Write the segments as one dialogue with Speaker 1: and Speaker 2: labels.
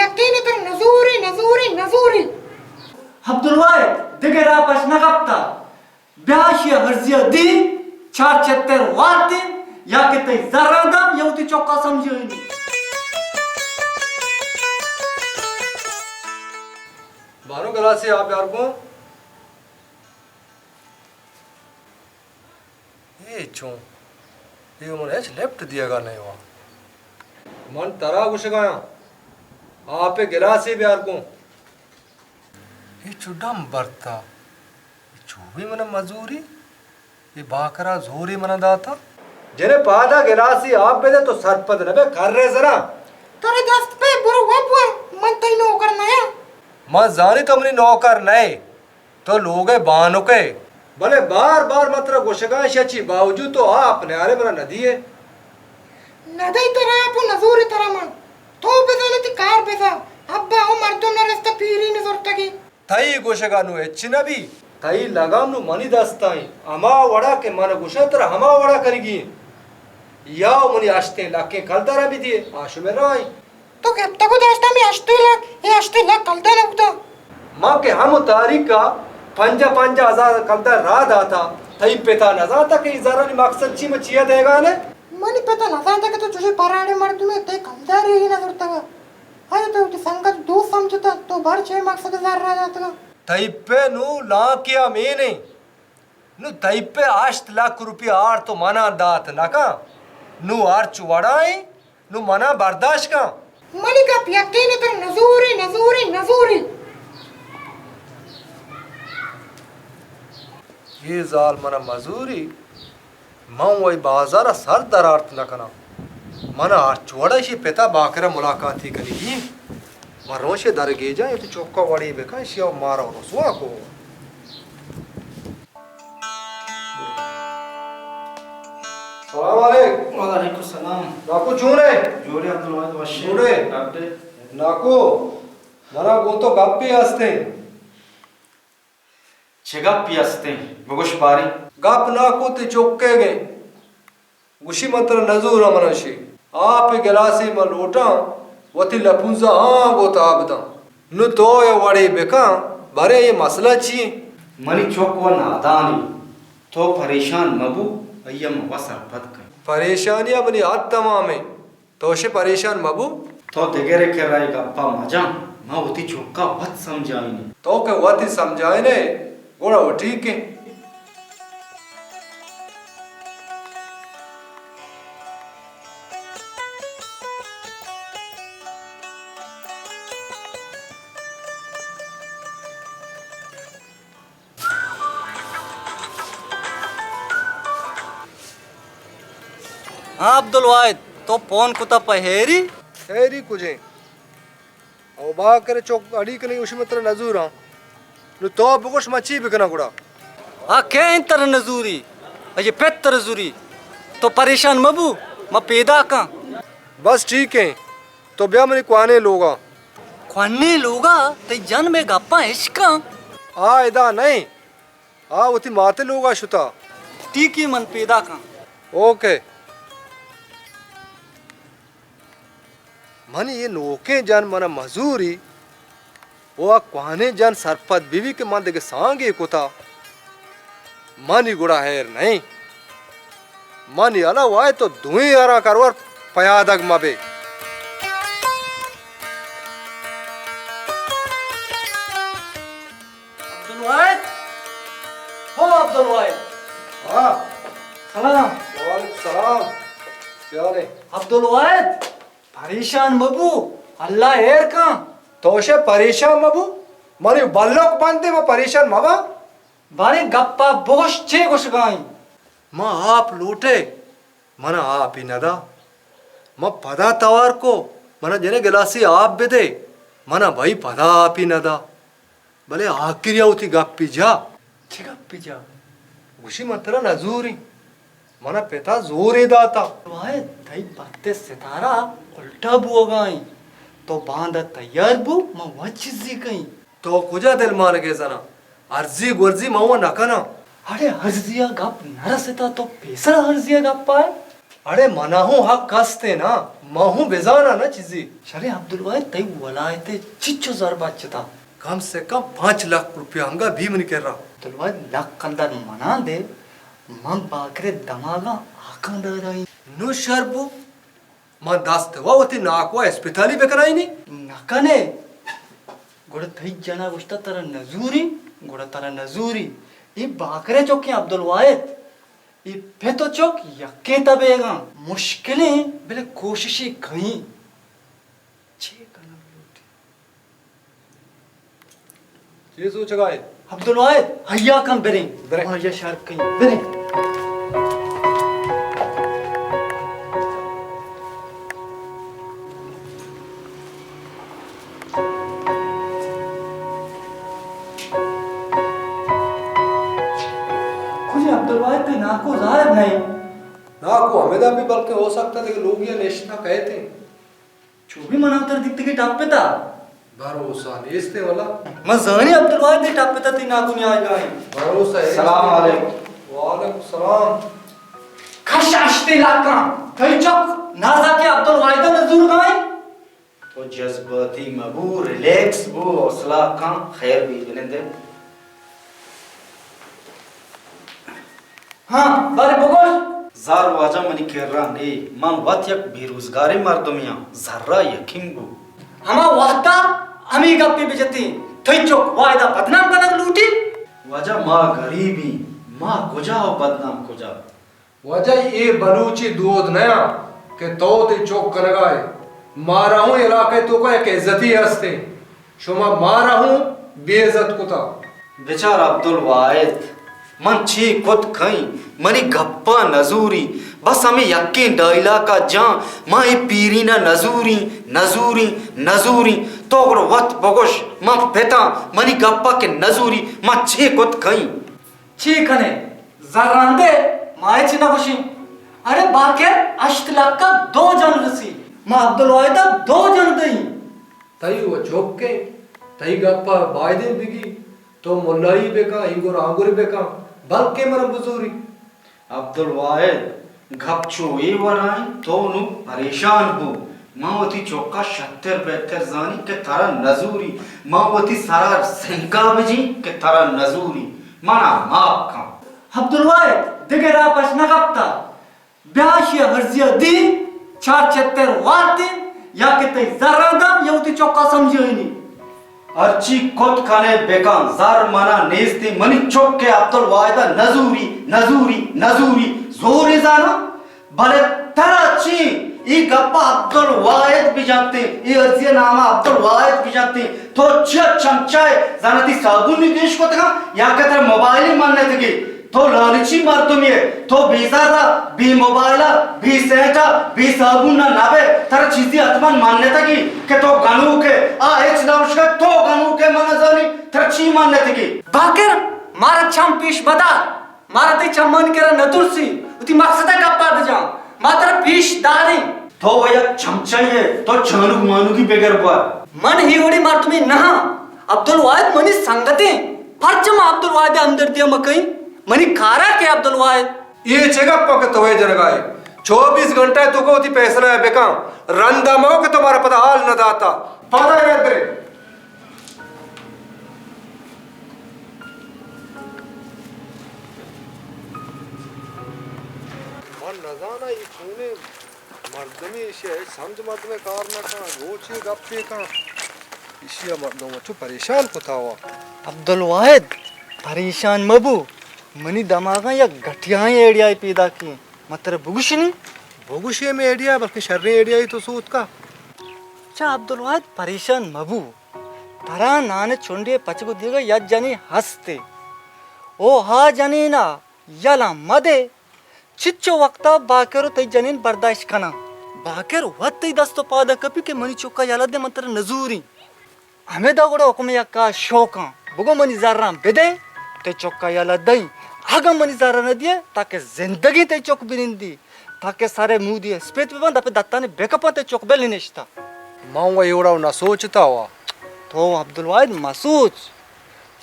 Speaker 1: yaqini tar nazuri.
Speaker 2: Abdulwahid digera başına kapta. Bihaşiye hırziya di, çar çetter vartin, ya ki tey zarrada ya uti çokka samjhayni.
Speaker 3: Bano गलासी आप यार को ये चों ये उन्होंने लेफ्ट दिएगा नहीं हुआ मन तरा कुछ गया आप गिलासी भी यार को ये चुड़म बरता जो भी मन मजूरी ये बाकरा जोरी मन दाता जने पादा गिलासी आप बेदे तो सरपद नबे कर रहे जरा
Speaker 1: Tare dast pe buru wapwa man tay no karna ya.
Speaker 3: मैं जानी तुमने नौकर नहीं तो लोग बानो के भले बार बार मात्र गोशगा शची बावजूद तो आपने अरे मेरा नदी है
Speaker 1: Nadai tara apu nazuri tara man. To bezale ti kar beza. Abba o mardum na rasta piri ni zortagi.
Speaker 3: थई गोशगा नु एचिना भी थई लगाम नु मनी दस्ताई अमा वड़ा के मन गोशतर हमा वड़ा करेगी या मनी आस्ते लाके कलतारा भी दिए आशु में राई
Speaker 1: To kepta ko dasta mi ashti lak kalta na uta.
Speaker 3: मां के हम तारीख का 5,000 कलता रात आता थई पेता नजाता के इजारा नि मकसद ची मचिया देगा ने
Speaker 1: Mani peta na zanta ka to तुझे parade mardu me te kalta ri na zortaga. Ay to ti sangat do samjhta to bar 6 maqsad zarra jata.
Speaker 3: थई पे नु ला किया मैंने नु थई पे 8 लाख रुपया आर तो मना दात ना का नु आर चुवाड़ाई नु मना बर्दाश्त का
Speaker 1: Mani ka yaqini tar nazuri.
Speaker 3: ये जाल मना मजूरी मां वही बाजार सर दरार्थ न कना मना चुवाड़ा शी पिता बाकरा मुलाकात ही करेगी मरों से दर गे जाए तो चौका वाड़ी बेका शिया मारा रसुआ को सलाम अलैकुम
Speaker 2: वालेकुम सलाम.
Speaker 3: नाकू चूने
Speaker 2: जोरे अब्दुलवाहिद वशे.
Speaker 3: जोरे.
Speaker 2: आपटे
Speaker 3: नाकू मना गो तो गप्पी हस्ते
Speaker 2: छेगप्पी असते बगुश बारी.
Speaker 3: गप नाकू ते चौके गए गुशी मंत्र नजूर मनशी आप गिलासी में लोटा वती लपुंजा हाँ गोता आबदा नु तो ये वड़ी बेका भरे ये मसला ची
Speaker 2: मनी चौक व नादानी तो परेशान मबू अय्यम वसर पद कर.
Speaker 3: परेशानियां बनी आत तमामे तोशे परेशान मबू
Speaker 2: तो दिगरे के राय गप्पा मजा मां उती चौका वत समझाईनी.
Speaker 3: तो के वती समझाए ने गोड़ा वो ठीक है
Speaker 4: हाँ अब्दुलवाहिद तो फोन कुता पहेरी
Speaker 3: हेरी कुजे ओ बा करे चौक अड़ी के नहीं उसी मंत्र नजूर हाँ नु तो बगुश मची बिकना गुड़ा
Speaker 4: हाँ क्या इंतर नजूरी अजे पेतर जूरी तो परेशान मबू मैं पैदा का
Speaker 3: बस ठीक है तो ब्याह मनी कुआने लोगा
Speaker 4: खाने लोगा ते जन में गप्पा इश्का
Speaker 3: आ इदा नहीं आ उती माते लोगा शुता
Speaker 4: टीकी मन पैदा का
Speaker 3: ओके मनी ये नोके जन मना मजूरी वो कुआने जन सरपत बीवी के मन देके सांगे कुता मनी गुड़ा हैर नहीं मनी अला वाए तो धुई आरा करवर पयादग मबे
Speaker 4: अब्दुलवाहिद हो अब्दुलवाहिद
Speaker 3: हाँ
Speaker 4: सलाम
Speaker 3: वालेकुम सलाम क्या रे
Speaker 4: अब्दुलवाहिद परेशान मबू अल्लाह एर का
Speaker 3: तोशे परेशान मबू मनी बल्लोक बनते वो परेशान मबा
Speaker 4: बारे गप्पा बोश छे कुछ गाई
Speaker 3: माँ आप लूटे मना आप ही नदा माँ पदा तवार को मना जने गिलासी आप बेदे मना भाई पदा आप ही नदा भले आखिर उती गप्पी जा
Speaker 4: गप्पी जा
Speaker 3: उसी मंत्र नजूरी मना पिता जोरे दाता
Speaker 4: वाहिद थई पत्ते सितारा उल्टा बुओ गाई तो बांध तैयार बु मैं वचिजी कई
Speaker 3: तो कुजा दिल मान के जना अर्जी गुर्जी मवा नकना
Speaker 4: अरे हर्जिया गप नरसता तो पेसरा हर्जिया गप पाए
Speaker 3: अरे मनाहू हक कस्ते ना महू बेजाना ना चीजी
Speaker 4: शरे अब्दुल वाहिद तई वलायते चिच्चो जर बाचता
Speaker 3: कम से कम 5 लाख रुपया हमका भी मन कर रहा
Speaker 4: अब्दुल वाहिद लक कंदर मना दे मम बाकरे दमागा आकंदर आई
Speaker 3: नु शर्बू मां दास्त वा होती नाकवा अस्पताली बेकराई नी
Speaker 4: नकने गोड़ थई जना गोष्ट तर नजूरी गोड़ तर नजूरी ई बाकरे चौके अब्दुल वाहिद ई फेतो चौक यक्के तबेगा मुश्किलें बेले कोशिशें कहीं छे कना लूटी
Speaker 3: ये सोच गए
Speaker 4: अब्दुल वाहिद हया कम बेरे
Speaker 3: बेरे।
Speaker 4: और ये शर्क कहीं बेरे कुछ अब्दुल वाहिद तो नाको जाहिर नहीं
Speaker 3: ना को हमेदा भी बल्कि हो सकता है कि लोग ये नेशना कहते हैं
Speaker 4: जो भी मनावतर दिखते की टाप पे था
Speaker 3: भरोसा नेस्ते वाला
Speaker 4: मजानी अब्दुल वाहिद दी टाप पे था ती नाको नहीं आएगा
Speaker 3: भरोसा है
Speaker 5: सलाम अलैकुम।
Speaker 3: वालेकुम सलाम
Speaker 4: खशाश्ते लाका कई चौक ना जाके अब्दुल वाहिद नजूर गए
Speaker 5: तो जज्बाती मबू रिलैक्स बू हौसला का खैर भी बिनंदे
Speaker 4: हाँ बारे बगोश
Speaker 5: जार वाजा मनी केर्रा ने मन वत यक बेरोजगारी मर्दमिया जर्रा यकीन बू
Speaker 4: हमा वाहता अमी गप्पी बिजती थई चौक वायदा बदनाम कनक लूटी
Speaker 5: वजह माँ गरीबी माँ गुजा और बदनाम गुजा
Speaker 3: वजह ये बलूची दूध नया के तो ते चौक करगाए मारा हूं इलाके तो का एक इज्जती हस्ते शुमा मारा हूं बेइज्जत कुता
Speaker 5: बेचारा अब्दुल वाहिद मन छी खुद खई मनी गप्पा नजूरी बस हमें यकीन डाइला का जा माँ ये पीरी ना नजूरी नजूरी नजूरी तो अगर वत बगोश माँ पेता मनी गप्पा के नजूरी माँ छी खुद खई
Speaker 4: छी कने जरांदे माए छी ना खुशी अरे बाके अश्तलाक का 2 जन रसी मां अब्दुल वाहिद 2 जन दई
Speaker 3: तई वो चौक के तई गप्पा बायदे बिगी तो मुल्लाई बेका इंगुर आंगुर बेका बल्कि मर बुजुरी
Speaker 5: अब्दुल वाहिद घपचो ये वराई तो नु परेशान हो मावती चौका 70-72 जानी के तारा नजूरी मावती सारा सिंका बजी के तारा नजूरी माना माप का
Speaker 4: अब्दुल वाहिद दिगरा पस नगप्ता ब्याशी हर्जिया दी 4-76 वाती या के तई जरादा यौती चौका समझेनी
Speaker 5: अर्ची कोट खाने बेकान जार माना नेस्ती मनी चौक के अब्दुल वाहिदा नजूरी नजूरी नजूरी जोरी जाना भले तराची ये गप्पा अब्दुल वाहिद भी जानते ये अर्जिया नामा अब्दुल वाहिद भी जानते तो चमचाए जानती साबुन निदेश को तका या के तेरे मोबाइल ही मानने तकी तो लालची मार तुम ये तो बीजारा बी मोबाइला बी सेटा बी साबुन ना नाबे तेरे चीज़ी आत्मान मानने तकी के तो गानू के एच नौशका तो गानू के माना जानी तेरे ची मानने तकी
Speaker 4: बाकर मारा छम पीश बता मारा ते चमन केरा नतुरसी उती मकसदा गप्पा दजा मात्र पीश दारी
Speaker 5: तो वो एक चमचाइए तो चालू मानू की बेगर बुआ
Speaker 4: मन ही ओडी मार तुम्हें नहा अब्दुल वाहिद मनी संगते परचम अब्दुल वाहिद अंदर दिया मकई मनी खारा के अब्दुल वाहिद
Speaker 3: ये जगह पक तो है जरगाए 24 घंटे तो को पैसा है बेका रंदा मो के तुम्हारा पता हाल न दाता पता है इधर मन न जाना ये कोने मर्दमी इसे समझ मत में कार ना का गोची गप्पे का इसी मर्दों में तो परेशान होता हुआ
Speaker 4: अब्दुल वाहिद परेशान मबू मनी दमागा या घटिया एडिया पैदा की मतलब बुगुशनी
Speaker 3: भोगुशिये में एडिया बल्कि शर्रे एडिया ही तो सूत का
Speaker 4: चा अब्दुल वाहिद परेशान मबू तरा नाने चुंडे पचको दिएगा या जानी हंसते ओ हा जानी ना यला मदे चिच्चो वक्ता बाकेरो तई जनीन बर्दाश्त कना बाकेर वत्तई दस्तो पादा कपी के मनी चुका याला दे मंत्र नजूरी हमें दागोड़ो हुक्म या का शौका बुगो मनी जारा बेदे ते चौका याला दई आगा मनी जारा न दिए ताकि जिंदगी ते चौक बिनिंदी ताकि सारे मुंह दिए स्पेट पे बंद अपने दत्ता ने बेकअप ते चौक बेल निश्ता
Speaker 3: माऊंगा एवढा ना सोचता हुआ
Speaker 4: तो अब्दुल वाहिद मसूज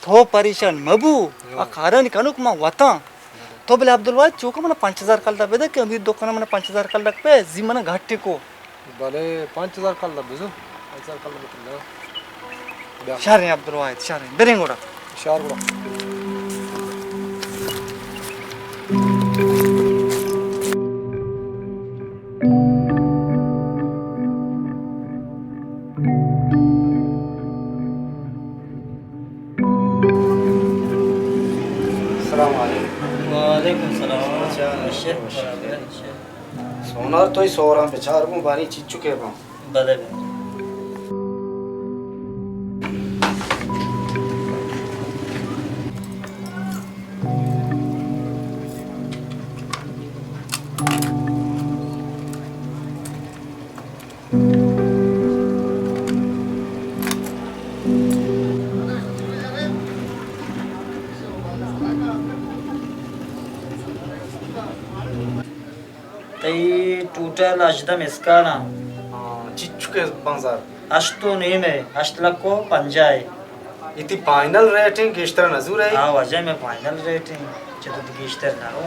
Speaker 4: तो परेशान मबू आ कारण कनुक मा वता तो बोले अब्दुल वाहिद चौका मैंने 5,000 कल बेदे कि अभी दुकान मैंने 5,000 कल पे जी मैंने घाटे को
Speaker 3: भले 5,000 कल बिजू 5,000 कल मतलब
Speaker 4: शारे अब्दुल वाहिद शारे बेरेंगोड़ा
Speaker 3: शार को
Speaker 5: अस्सलाम वालेकुम
Speaker 4: वालेकुम सलाम
Speaker 5: सोनार तो ही सो रहा बेचार को बारी चीज चुके बा
Speaker 4: भले तई टोटल अजदम इसका ना
Speaker 5: चीज चुके बाजार
Speaker 4: अष्टो नहीं में 8 लाख को पंजाए
Speaker 5: इति फाइनल रेटिंग किस तरह नजूर है
Speaker 4: हाँ वजह में फाइनल रेटिंग चलो दिगेश्तर ना रो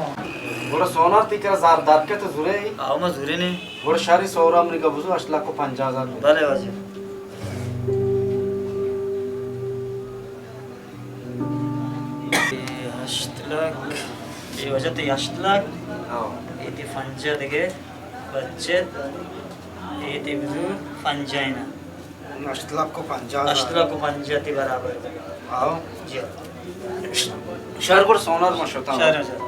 Speaker 5: बोला सोनार तिकरा जार दार के तो जुरे ही
Speaker 4: आओ मजूरी ने
Speaker 5: बोला शारी सोराम ने कबूजो 8 लाख को 50,000
Speaker 4: भले वजह ये 8 लाख ये वजह तो 8 लाख
Speaker 5: हां
Speaker 4: ये फंजा देगे बच्चे ये बिजू फंजाइना
Speaker 5: 8 लाख को 50,000
Speaker 4: 8 लाख को पंजाती बराबर
Speaker 5: आओ
Speaker 4: जी
Speaker 5: शहर को सोनार मशता
Speaker 4: शारे शारे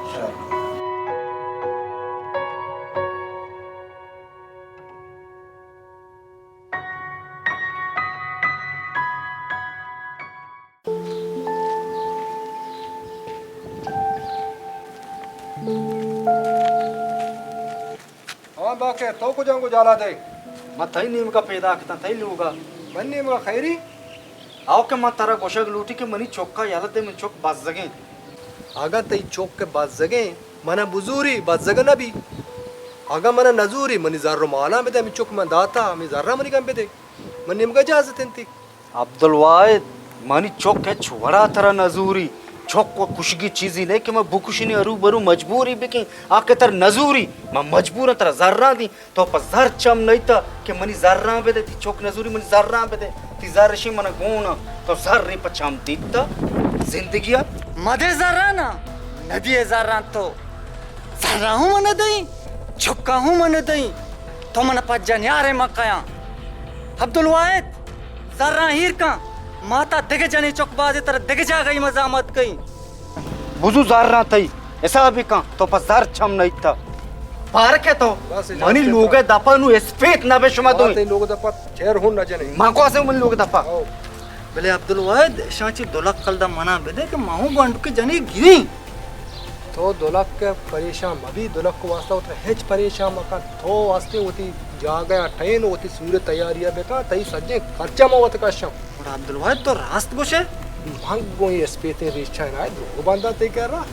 Speaker 3: हाँ बाके तो को जाऊंगा जाला दे
Speaker 5: मैं थई नीम का पैदा करता थई लूगा
Speaker 3: बन्नी में खैरी
Speaker 5: आओ के मैं तारा गोशक लूटी के मनी चौका याला दे में चौक बाज जगे
Speaker 3: आगा तई चौक के बाद जगे मना बुजूरी बाद जगे ना भी आगा मना नजूरी मनी जर्रो माला में दे मी चौक में दाता मी जर्रा मनी कम पे दे मनी में इजाजत थी
Speaker 5: अब्दुल वाहिद मनी चौक है छुवरा तरह नजूरी चौक को खुशगी चीज ही नहीं कि मैं बुकुशी ने अरू बरू मजबूरी बिकी आके तर नजूरी मैं मजबूर तरह जर्रा दी तो पर जर चम नहीं था कि मनी जर्रा पे दे ती चौक नजूरी मनी जर्रा पे दे ती जरशी मन गोना तो जर रे पचाम दीता जिंदगी
Speaker 4: मधे जरा ना नदी जरा तो जरा हूँ मन दई छुक्का हूँ मन दई तो मन पज्जन यारे मकाया अब्दुल वाहिद जरा हीर का माता दिगे जनी चौकबाजी तरह दिगे जा गई मजामत गई
Speaker 5: बुजू जर्रा थई ऐसा भी का तो पर जर चम नहीं था पार के तो
Speaker 3: बस इजाजत
Speaker 5: मनी
Speaker 3: है
Speaker 5: लोगे दफा नु स्पेट ना बेशुमा दो
Speaker 3: तई लोग दा पत चेयर हुन ना जने
Speaker 5: मां को से मन लोगे दफा
Speaker 4: बोले अब्दुल वाहिद शांची दोलक कलदा मना बेदे कि माहू बंड के जनी गिरी
Speaker 3: तो दोलक के परेशान अभी दोलक को वास्ता उतरे हेच परेशान मका तो वास्ते होती जा गया ट्रेन होती सूर्य तैयारियां बेका तई सज्जे खर्चा मवत का शम
Speaker 4: और अब्दुल वाहिद तो रास्त गोशे
Speaker 3: भाग गोई स्पेते रिश्ता ना दो बंदा तई कर रहा